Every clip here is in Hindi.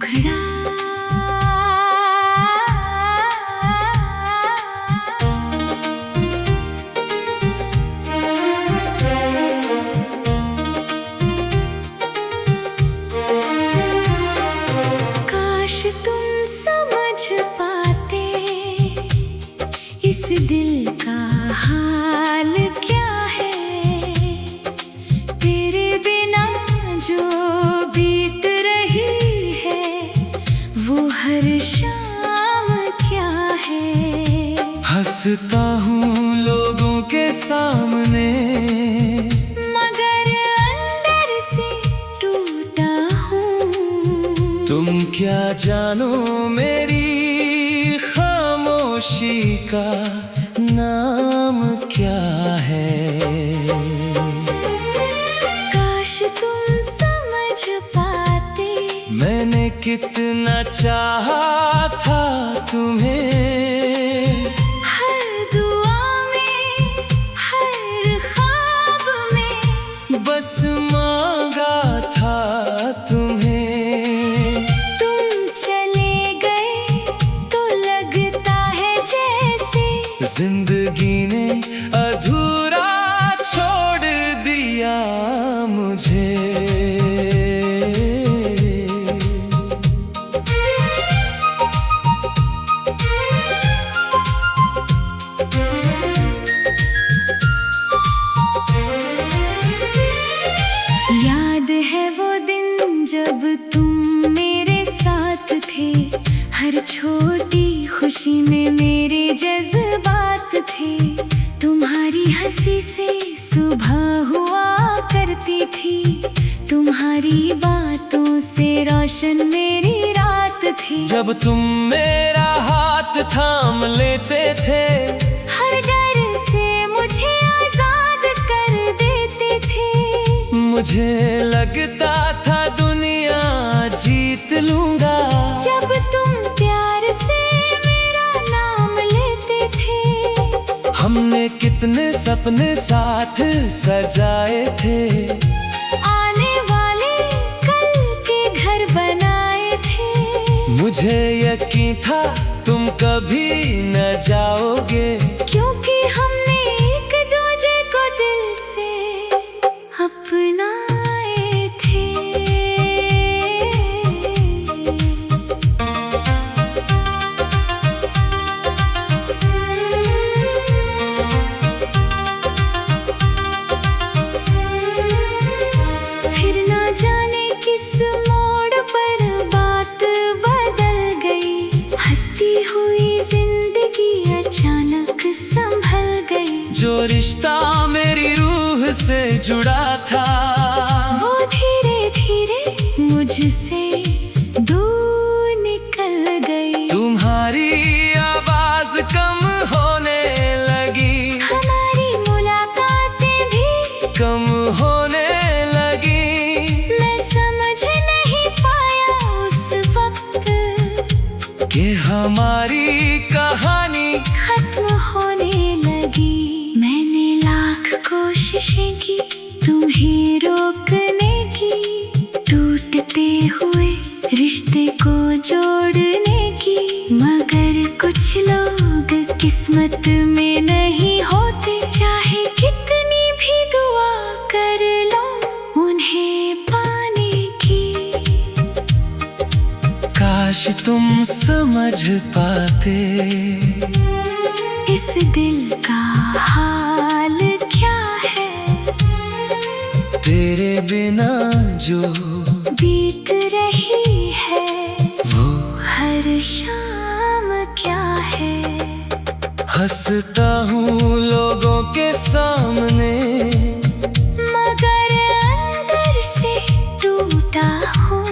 मुखड़ा। काश तुम समझ पाते इस दिल का हाल क्या है, तेरे बिना जो बीत रही है वो हर शाम क्या है। हंसता हूँ लोगों के सामने, मगर अंदर से टूटा हूँ। तुम क्या जानो मेरी खामोशी का नाम क्या है। काश तुम समझ पाते मैंने कितना चाहा था तुम्हें, हर दुआ में हर ख्वाब में बस मांगा था तुम्हें। तुम चले गए तो लगता है जैसे जिंदगी ने अधूरा छोड़ दिया मुझे। याद है वो दिन जब तुम मेरे साथ थे, हर छोटी खुशी में मेरे जज्बात थे। तुम्हारी हंसी से सुबह हुआ करती थी, तुम्हारी बातों से रोशन मेरी रात थी। जब तुम मेरा हाथ थाम लेते थे, हर डर से मुझे आजाद कर देते थे। मुझे लगता था दुनिया जीत लूंगा। जब तुम प्यार से मेरा नाम लेते थे, हमने कितने सपने साथ सजाए थे, आने वाले कल के घर बनाए थे। मुझे यकीन था तुम कभी न जाओगे, क्योंकि हमने एक दूजे को दिल से अपनाए थे। फिर ना जाने किस मोड़ पर बात बदल गई, हंसती हुई जिंदगी अचानक संभल गई। जो रिश्ता मेरी रूह से जुड़ा था, वो धीरे धीरे मुझसे दूर निकल गई। तुम्हारी आवाज कम होने लगी, हमारी मुलाकातें भी कम होने लगी। मैं समझ नहीं पाया उस वक्त कि हमारी कहानी खत्म होने लगी। मैंने लाख कोशिशें की तुम्हें रोकने की, टूटते हुए रिश्ते को जोड़ने की। मगर कुछ लोग किस्मत में नहीं होते, चाहे कितनी भी दुआ कर लो उन्हें पाने की। काश तुम समझ पाते इस दिल का हाल क्या है, तेरे बिना जो बीत रही है वो हर शाम क्या है। हंसता हूँ लोगों के सामने, मगर अंदर से टूटा हूँ।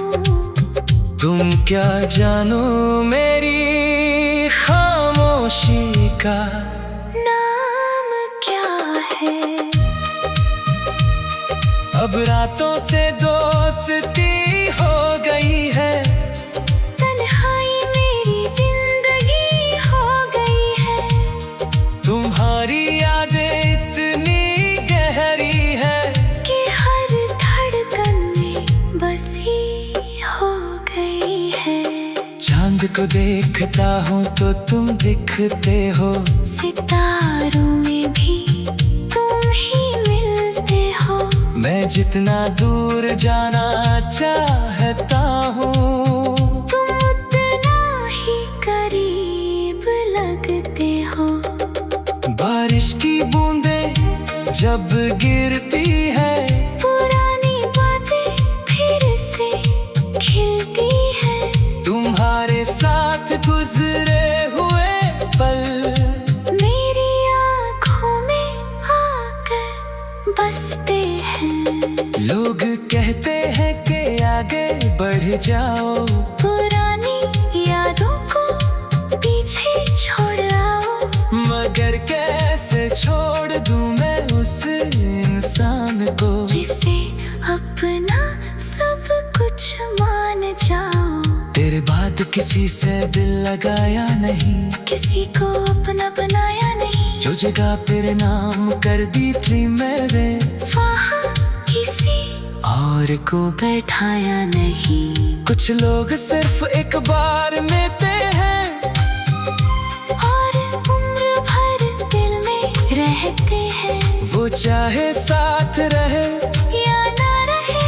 तुम क्या जानो मेरी खामोशी का नाम क्या है। अब रातों से दोस्ती हो गई है, तन्हाई मेरी जिंदगी हो गई है। तुम्हारी यादें इतनी गहरी है कि हर धड़कन में बसी हो गई है। तुझको देखता हूँ तो तुम दिखते हो, सितारों में भी तुम ही मिलते हो। मैं जितना दूर जाना चाहता हूँ, तुम उतना ही करीब लगते हो। बारिश की बूंदें जब गिरती है, पुरानी बातें फिर से खिलती है। तुम्हारे साथ गुजरे हुए पल मेरी आँखों में आकर बसते हैं। लोग कहते हैं कि आगे बढ़ जाओ, पुरानी यादों को पीछे छोड़ आओ। मगर कैसे छोड़ दूं मैं उस इंसान को, जिसे अपना सब कुछ मान जाओ। तेरे बाद किसी से दिल लगाया नहीं, किसी को अपना बनाया नहीं। जो जगह तेरे नाम कर दी थी मैंने, वहाँ किसी और को बैठाया नहीं। कुछ लोग सिर्फ एक बार मिलते हैं, और उम्र भर दिल में रहते हैं। वो चाहे साथ रहे या ना रहे,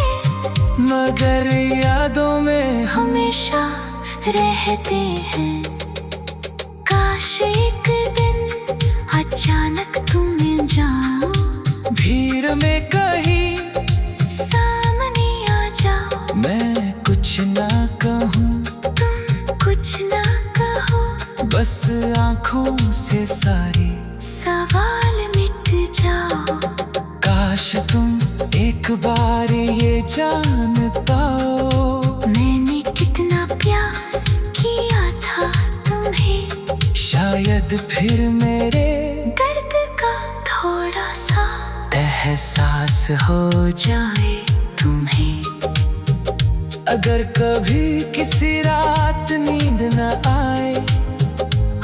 मगर यादों में हमेशा रहते हैं। काश एक दिन अचानक तुम मिल जाओ, भीड़ में कहीं सामने आ जाओ। मैं कुछ ना कहूँ, तुम कुछ ना कहो, बस आँखों से सारी सवाल मिट जाओ। काश तुम एक बार ये जान पाओ, मैंने कितना प्यार किया था तुम्हें। शायद फिर मेरे दर्द का थोड़ा सा एहसास हो जाए तुम्हें। अगर कभी किसी रात नींद न आए,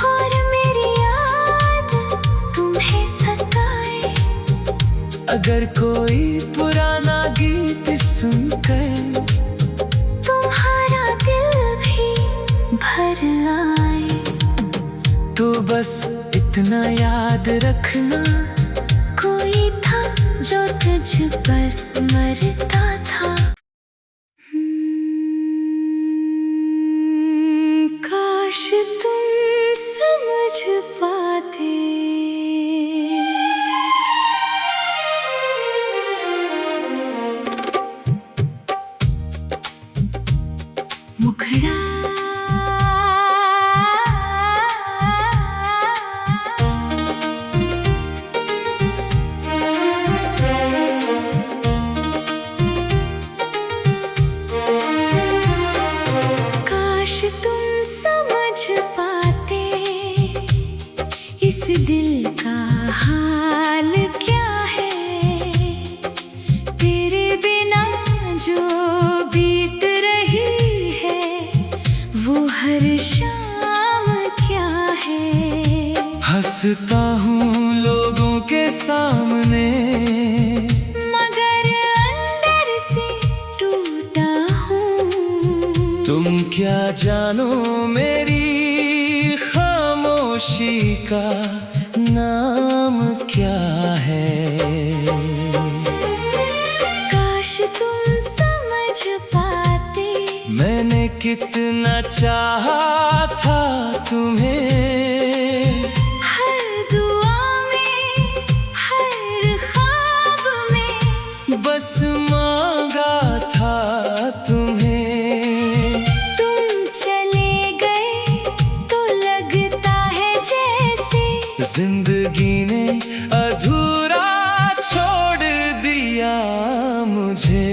और मेरी याद तुम्हें सताए। अगर कोई पुराना गीत सुनकर तुम्हारा दिल भी भर आए, तो बस इतना याद रखना, कोई था जो तुझ पर मरता था। काश तुम समझ पाते। मुखड़ा काश तुम समझ पाते इस दिल का हाल क्या है। तेरे बिना जो बीत रही है, वो हर शाम क्या है। हंसता हूँ लोगों के सामने, मगर अंदर से टूटा हूँ। तुम क्या जानो मेरी खामोशी का नाम क्या है। काश तुम समझ पाते मैंने कितना चाहा था तुम्हें, हर दुआ में हर ख्वाब में बस मांगा था तुम्हें। तुम चले गए तो लगता है जैसे जिंदगी ने अधूरा छोड़ दिया मुझे।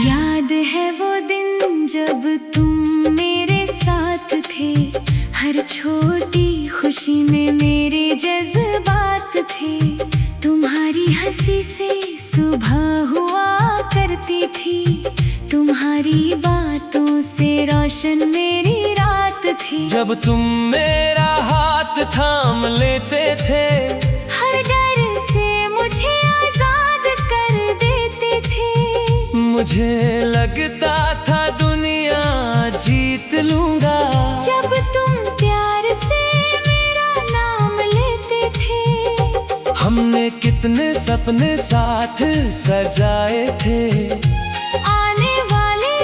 याद है वो दिन जब तुम मेरे साथ थे, हर छोटी खुशी में मेरे जज्बात थे। तुम्हारी हंसी से सुबह हुआ करती थी, तुम्हारी बातों से रोशन मेरी रात थी। थी। जब तुम मेरा हाथ थाम लेते थे, हर डर से मुझे आजाद कर देते थे। मुझे लगता था दुनिया जीत लूंगा, जब तुम प्यार से मेरा नाम लेते थे। हमने कितने सपने साथ सजाए थे, आने वाले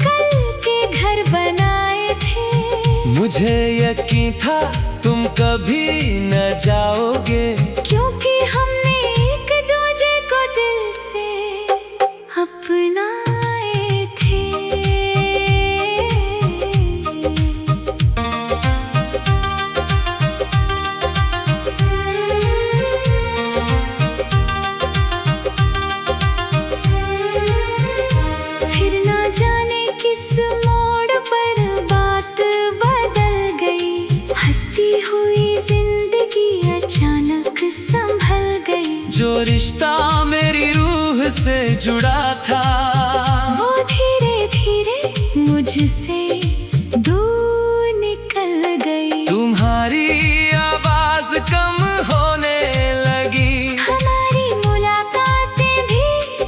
कल के घर बनाए थे। मुझे यकीन था तुम कभी न जाओगे, क्योंकि हमने एक दूजे को दिल से अपनाए थे। फिर ना जाने किस मोड़ पर बात बदल गई, हंसती हुई जिंदगी अचानक संभल गई। जो रिश्ता मेरी रूह से जुड़ा था, वो धीरे धीरे मुझसे दूर निकल गई। तुम्हारी आवाज कम होने लगी, हमारी मुलाकातें भी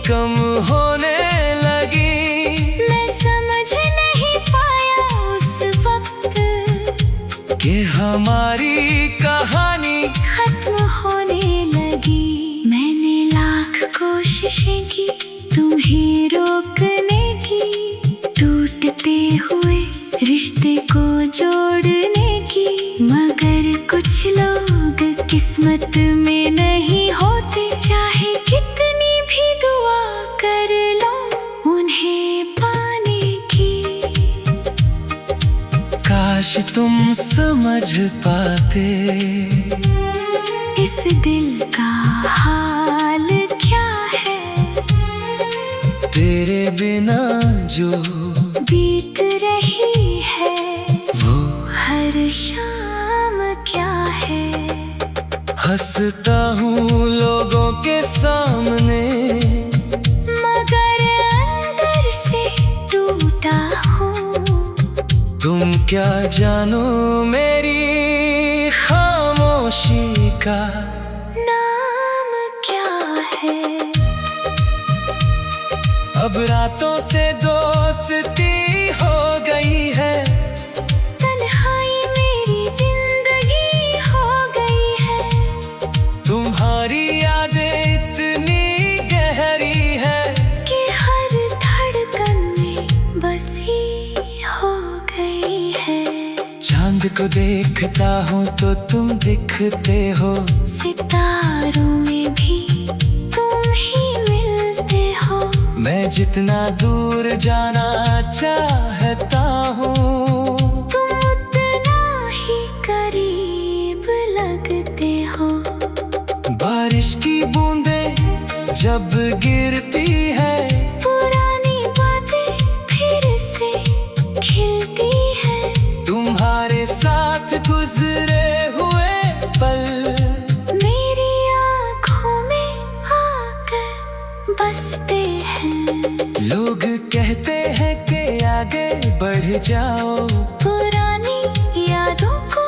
कम होने लगी। मैं समझ नहीं पाया उस वक्त कि हमारी कहानी खत्म होने लगी। मैंने लाख कोशिशें की तुम्हें रोकने की, टूटते हुए रिश्ते को जोड़ने की। मगर कुछ लोग किस्मत में नहीं होते, चाहे कितनी भी दुआ कर लो उन्हें पाने की। काश तुम समझ पाते इस दिल का हाल क्या है, तेरे बिना जो बीत रही है वो हर शाम क्या है। हंसता हूँ लोगों के सामने, मगर अंदर से टूटा हूँ। तुम क्या जानो मेरी खामोशी का नाम क्या है। अब रातों से दोस्ती हो गई है, तन्हाई मेरी जिंदगी हो गई है। तुम्हारी यादें इतनी गहरी है कि हर धड़कन में बसी हो गई है। चांद को देखता हूँ तो तुम दिखते हो, सितारों में भी तुम ही मिलते हो। मैं जितना दूर जाना चाहता हूँ, तुम उतना ही करीब लगते हो। बारिश की बूंदें जब गिरती है, पुरानी बातें फिर से खिलती हैं। तुम्हारे साथ गुजरे हुए पल मेरी आँखों में आकर बसते हैं। लोग कहते हैं कि आगे बढ़ जाओ, पुरानी यादों को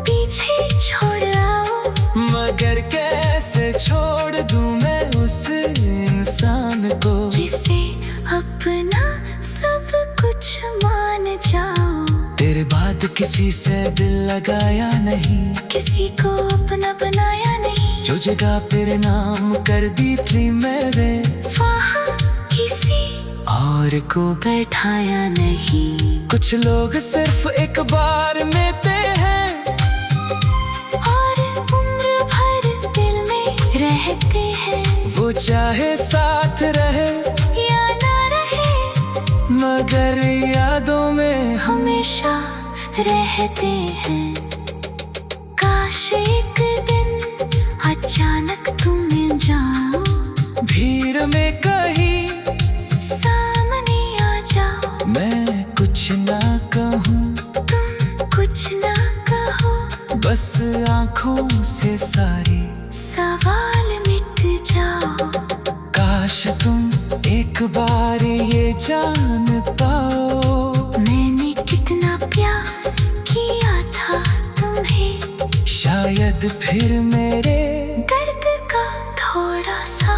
पीछे छोड़ आओ। मगर कैसे छोड़ दूं मैं उस इंसान को, जिसे अपना सब कुछ मान जाओ। तेरे बाद किसी से दिल लगाया नहीं, किसी को अपना बनाया नहीं। जो जगह तेरे नाम कर दी थी मैंने, वहाँ किसी और को बैठाया नहीं। कुछ लोग सिर्फ एक बार मिलते हैं और उम्र भर दिल में रहते हैं। वो चाहे साथ रहे या ना रहे, मगर यादों में हमेशा रहते हैं। काश एक दिन अचानक तुम मिल जाओ, भीड़ में कहीं सामने आ जाओ। मैं कुछ ना कहूँ, तुम कुछ ना कहो, बस आँखों से सारी सवाल मिट जाओ। काश तुम एक बार ये जान पाओ, मैंने कितना प्यार किया बाद फिर मेरे दर्द का थोड़ा सा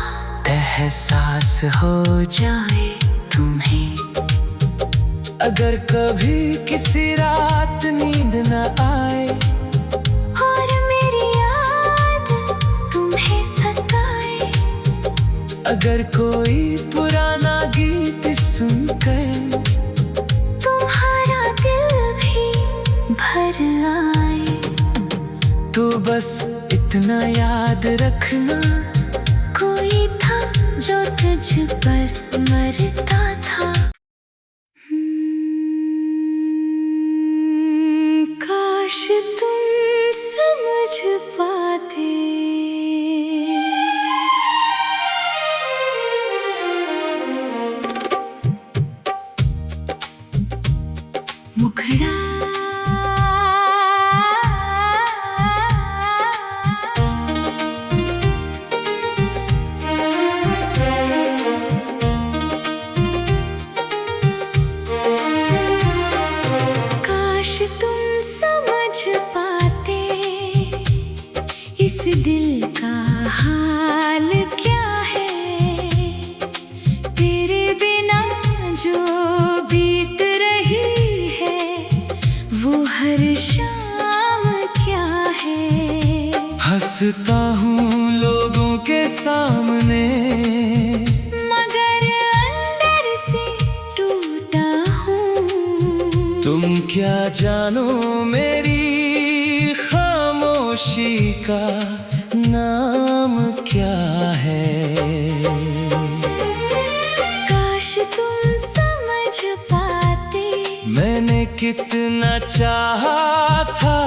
एहसास हो जाए तुम्हें। अगर कभी किसी रात नींद न आए और मेरी याद तुम्हें सताए, अगर कोई पुराना गीत सुनकर तुम्हारा दिल भी भर आए, तो बस इतना याद रखना, कोई था जो तुझ पर मरता था। काश तुम समझ पाते, मुखड़ा काश तुम समझ पाते इस दिल का हाल क्या है, तेरे बिना जो बीत रही है वो हर शाम क्या है। हंसता हूँ लोगों के सामने, मगर अंदर से टूटा हूँ। तुम क्या जानो मेरी खामोशी का नाम क्या है। काश तुम समझ पाते, मैंने कितना चाहा था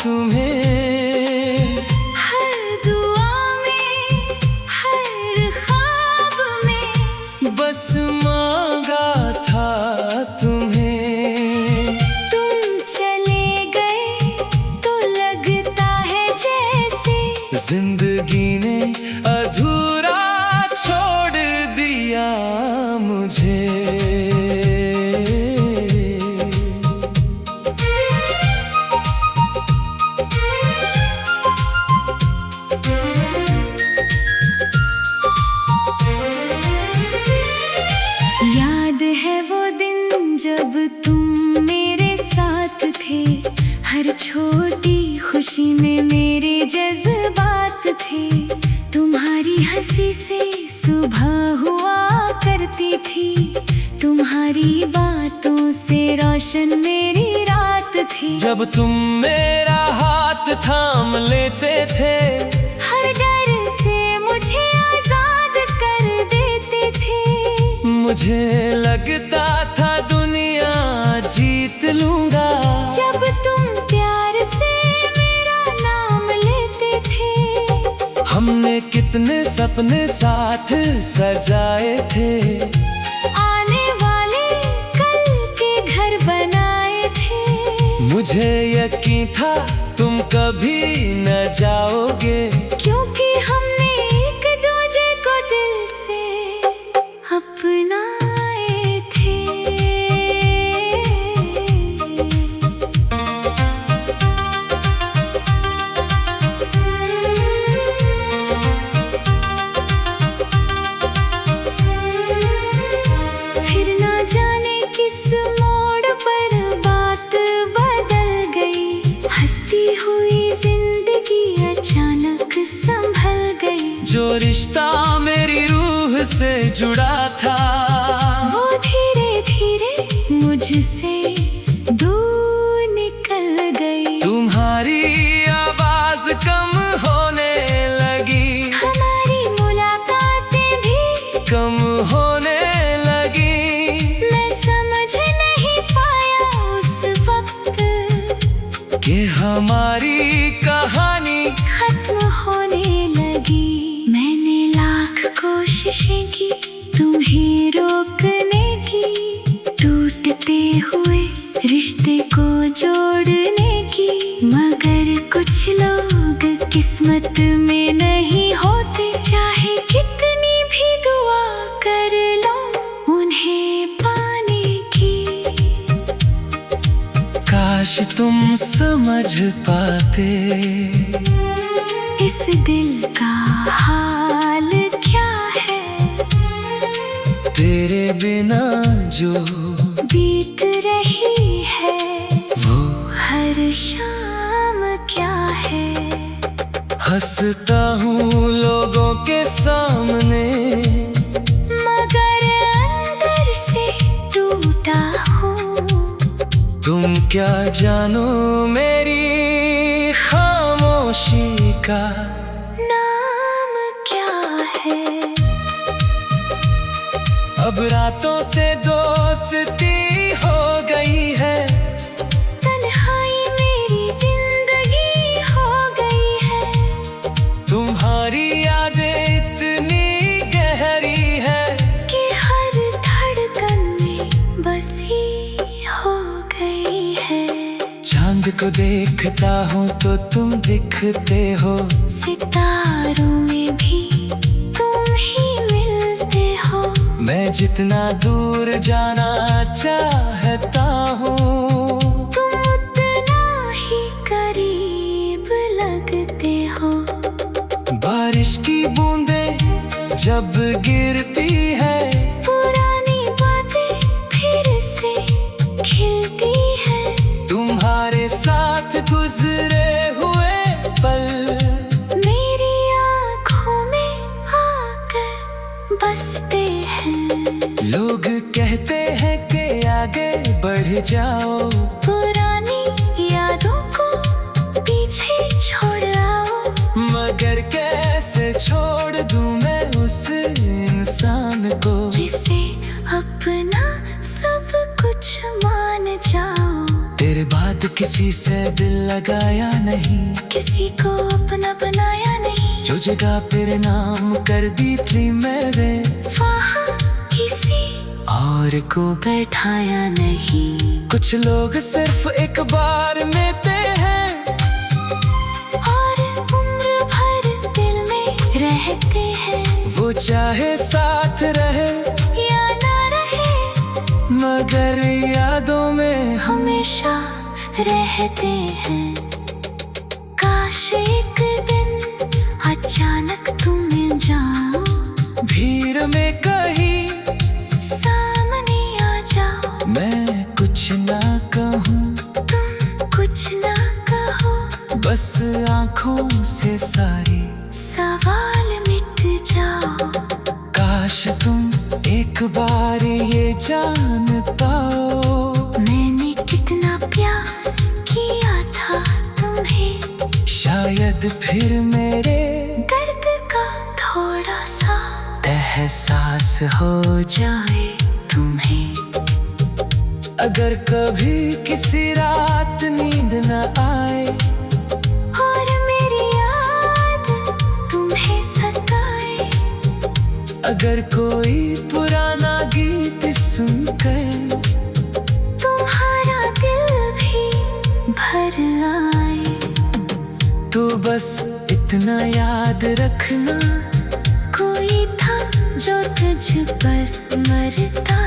तुम्हें, हर दुआ में हर ख्वाब में बस मांगा था तुम्हें। तुम चले गए तो लगता है जैसे जिंदगी ने अधूरा छोड़ दिया मुझे। याद है वो दिन जब तुम मेरे साथ थे, हर छोटी खुशी में मेरे जज्बात थे। तुम्हारी हंसी से सुबह हुआ करती थी, तुम्हारी बातों से रोशन मेरी रात थी। जब तुम मेरा हाथ थाम लेते थे, हर डर से मुझे आजाद कर देते थे। मुझे लगता था दुनिया जीत लूंगा। जब तुम प्यार से मेरा नाम लेते थे, हमने कितने सपने साथ सजाए थे, आने वाले कल के घर बनाए थे। मुझे यकीन था तुम कभी न जाओगे, क्योंकि हमने एक दूजे को दिल से अपनाए थे। फिर ना जाने किस मोड़ पर बात बदल गई, हंसती हुई जिंदगी अचानक संभल गई। जो रिश्ता मेरी रूह से जुड़ा था, वो धीरे धीरे मुझसे दूर निकल गई। तुम्हारी आवाज कम होने लगी, हमारी मुलाकातें भी कम होने लगी। मैं समझ नहीं पाया उस वक्त कि हमारी कहानी खत्म होने लगी। मैंने लाख कोशिशें की तुम्हें रोकने की, टूटते हुए रिश्ते को जोड़ने की, मगर कुछ लोग किस्मत में नहीं होते। चाहे कितनी भी दुआ कर लो उन्हें पाने की। काश तुम समझ पाते। इस दिल का हाल क्या है, तेरे बिना जो बीत रही है वो हर शाम क्या है। हंसता हूँ लोगों के सामने, मगर अंदर से टूटा हूँ। तुम क्या जानो मेरी खामोशी का नाम क्या है। अब रातों से दोस्ती हो गई है, तन्हाई मेरी जिंदगी हो गई है। तुम्हारी यादें इतनी गहरी है कि हर धड़कन में बसी हो गई है। चांद को देखता हूँ तो तुम दिखते हो, सितारों में भी तुम ही मिलते हो। मैं जितना दूर जाना चाहता हूँ, तुम उतना ही करीब लगते हो। बारिश की बूंदें जब गिरती है, पुरानी बातें फिर से खिलती है। तुम्हारे साथ गुजरे हुए पल मेरी आँखों में आकर बसते हैं। लोग कहते हैं कि आगे बढ़ जाओ, पुरानी यादों को पीछे छोड़ आओ। मगर कैसे छोड़ दूं मैं उस इंसान को, जिसे अपना सब कुछ मान जाओ। तेरे बाद किसी से दिल लगाया नहीं, किसी को अपना बनाया नहीं। जो जगह तेरे नाम कर दी थी मैंने, वहाँ किसी और को बैठाया नहीं। कुछ लोग सिर्फ एक बार मिलते हैं और उम्र भर दिल में रहते हैं। वो चाहे साथ रहे या ना रहे, मगर यादों में हमेशा रहते हैं। काश एक दिन अचानक तुम मिल जाओ, भीड़ में कहीं सामने आ जाओ। मैं कुछ ना कहूँ, तुम कुछ ना कहो, बस आँखों से सारी सवाल मिट जाओ। काश तुम एक बार ये जानता हो, मैंने कितना प्यार किया था तुम्हें। शायद फिर मेरे दर्द का थोड़ा सा एहसास हो जाए तुम्हें। अगर कभी किसी रात नींद न आए, और मेरी याद तुम्हें सताए। अगर कोई पुराना गीत सुनकर तुम्हारा दिल भी भर आए, तो बस इतना याद रखना, कोई था जो तुझ पर मरता